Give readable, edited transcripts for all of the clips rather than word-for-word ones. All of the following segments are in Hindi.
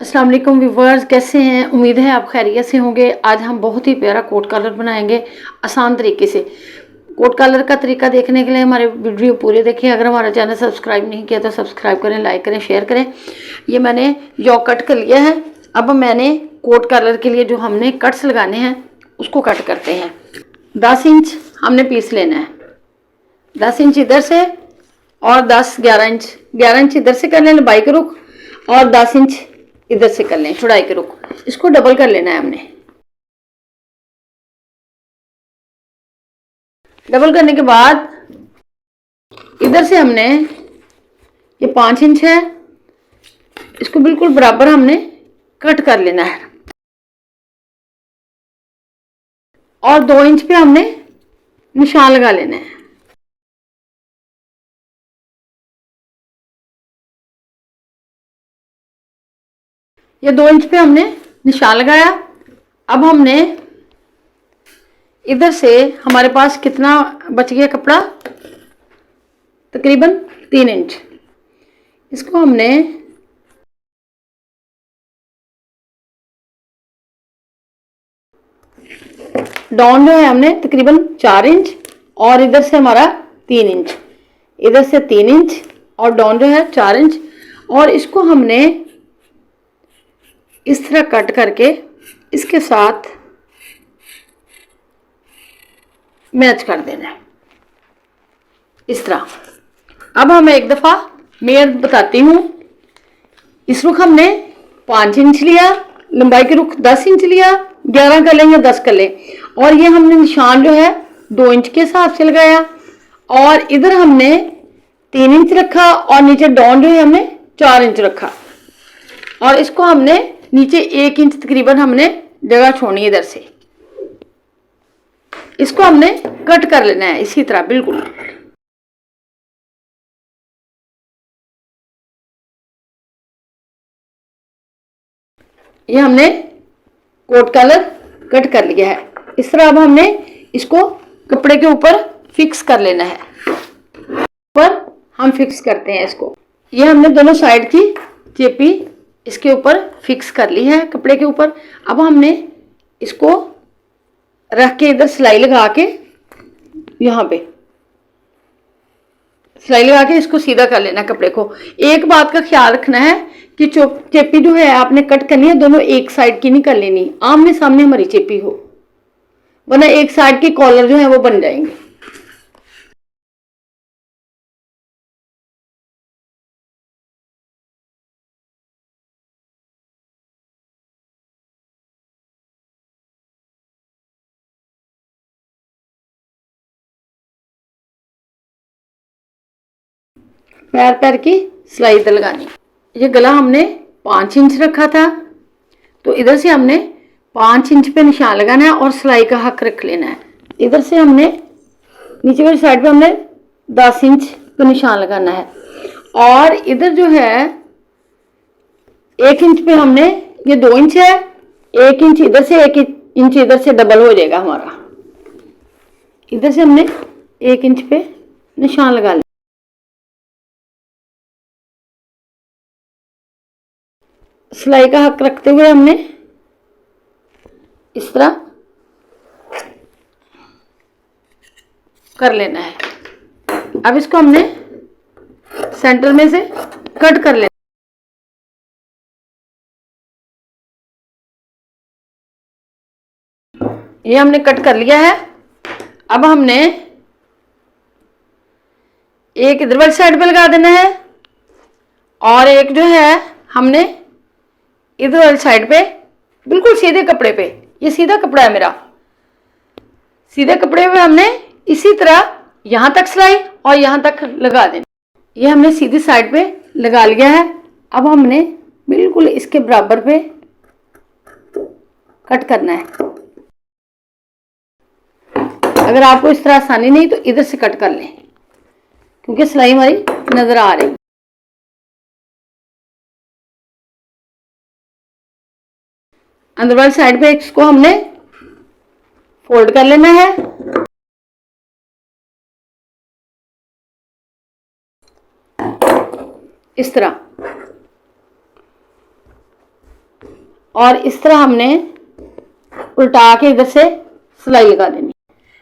अस्सलाम वालेकुम व्यूवर्स, कैसे हैं? उम्मीद है आप खैरियत से होंगे। आज हम बहुत ही प्यारा कोट कलर बनाएंगे आसान तरीके से। कोट कलर का तरीका देखने के लिए हमारे वीडियो पूरे देखें। अगर हमारा चैनल सब्सक्राइब नहीं किया तो सब्सक्राइब करें, लाइक करें, शेयर करें। ये मैंने योक कट कर लिया है। अब मैंने कोट कलर के लिए जो हमने कट्स लगाने हैं उसको कट करते हैं। 10 इंच हमने पीस लेना है। 10 इंच इधर से और 11 इंच 11 इंच इधर से कर लें लंबाई के रुख, और 10 इंच इधर से कर लें चौड़ाई के रुख। इसको डबल कर लेना है हमने। डबल करने के बाद इधर से हमने ये 5 इंच है, इसको बिल्कुल बराबर हमने कट कर लेना है। और 2 इंच पे हमने निशान लगा लेना है। ये 2 इंच पे हमने निशान लगाया। अब हमने इधर से हमारे पास कितना बच गया कपड़ा, तकरीबन 3 इंच। इसको हमने डाउन जो है हमने तकरीबन 4 इंच, और इधर से हमारा 3 इंच, इधर से 3 इंच और डाउन जो है 4 इंच। और इसको हमने इस तरह कट करके इसके साथ मैच कर देना है इस तरह। अब हम एक दफ़ा मैं बताती हूँ। इस रुख हमने 5 इंच लिया, लंबाई के रुख 10 इंच लिया, 11 कर लें या 10 कर लें। और ये हमने निशान जो है 2 इंच के हिसाब से लगाया, और इधर हमने 3 इंच रखा, और नीचे डाउन जो है हमने 4 इंच रखा। और इसको हमने नीचे 1 इंच तकरीबन हमने जगह छोड़नी है इधर से। इसको हमने कट कर लेना है इसी तरह बिल्कुल। ये हमने कोट कलर कट कर लिया है इस तरह। अब हमने इसको कपड़े के ऊपर फिक्स कर लेना है। ऊपर हम फिक्स करते हैं इसको। ये हमने दोनों साइड की चेपी इसके ऊपर फिक्स कर ली है कपड़े के ऊपर। अब हमने इसको रख के इधर सिलाई लगा के, यहाँ पे सिलाई लगा के इसको सीधा कर लेना कपड़े को। एक बात का ख्याल रखना है कि चेपी जो है आपने कट करनी है, दोनों एक साइड की नहीं कर लेनी, आमने सामने हमारी चेपी हो, वरना एक साइड के कॉलर जो है वो बन जाएंगे। पैर पैर की सिलाई इधर लगानी। ये गला हमने 5 इंच रखा था, तो इधर से हमने 5 इंच पे निशान लगाना है और सिलाई का हक रख लेना है। इधर से हमने नीचे वाली साइड पे हमने 10 इंच पे निशान लगाना है, और इधर जो है 1 इंच पे हमने, ये 2 इंच है, 1 इंच इधर से 1 इंच इधर से डबल हो जाएगा हमारा। इधर से हमने 1 इंच पे निशान लगा लिया। सिलाई का हक रखते हुए हमने इस तरह कर लेना है। अब इसको हमने सेंटर में से कट कर लेना। ये हमने कट कर लिया है। अब हमने एक इधर वाली साइड पे लगा देना है, और एक जो है हमने इधर वाली साइड पे बिल्कुल सीधे कपड़े पे, ये सीधा कपड़ा है मेरा, सीधे कपड़े पे हमने इसी तरह यहां तक सिलाई और यहां तक लगा देना। ये हमने सीधी साइड पे लगा लिया है। अब हमने बिल्कुल इसके बराबर पे कट करना है। अगर आपको इस तरह आसानी नहीं तो इधर से कट कर लें, क्योंकि सिलाई हमारी नजर आ रही। अंदर वाली साइड पे इसको हमने फोल्ड कर लेना है। इस तरह और इस तरह हमने उल्टा के इधर से सिलाई लगा देनी।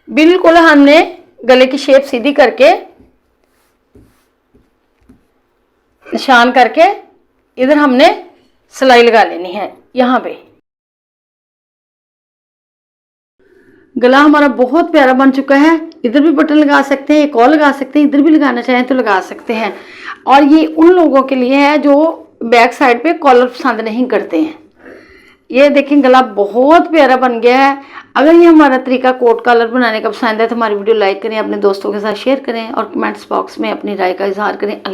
बिल्कुल हमने गले की शेप सीधी करके निशान करके इधर हमने सिलाई लगा लेनी है। यहाँ पे गला हमारा बहुत प्यारा बन चुका है। इधर भी बटन लगा सकते हैं, एक और लगा सकते हैं, इधर भी लगाना चाहें तो लगा सकते हैं। और ये उन लोगों के लिए है जो बैक साइड पे कॉलर पसंद नहीं करते हैं। ये देखें गला बहुत प्यारा बन गया है। अगर ये हमारा तरीका कोट कॉलर बनाने का पसंद है तो हमारी वीडियो लाइक करें, अपने दोस्तों के साथ शेयर करें और कमेंट्स बॉक्स में अपनी राय का इजहार करें। अल्लाह।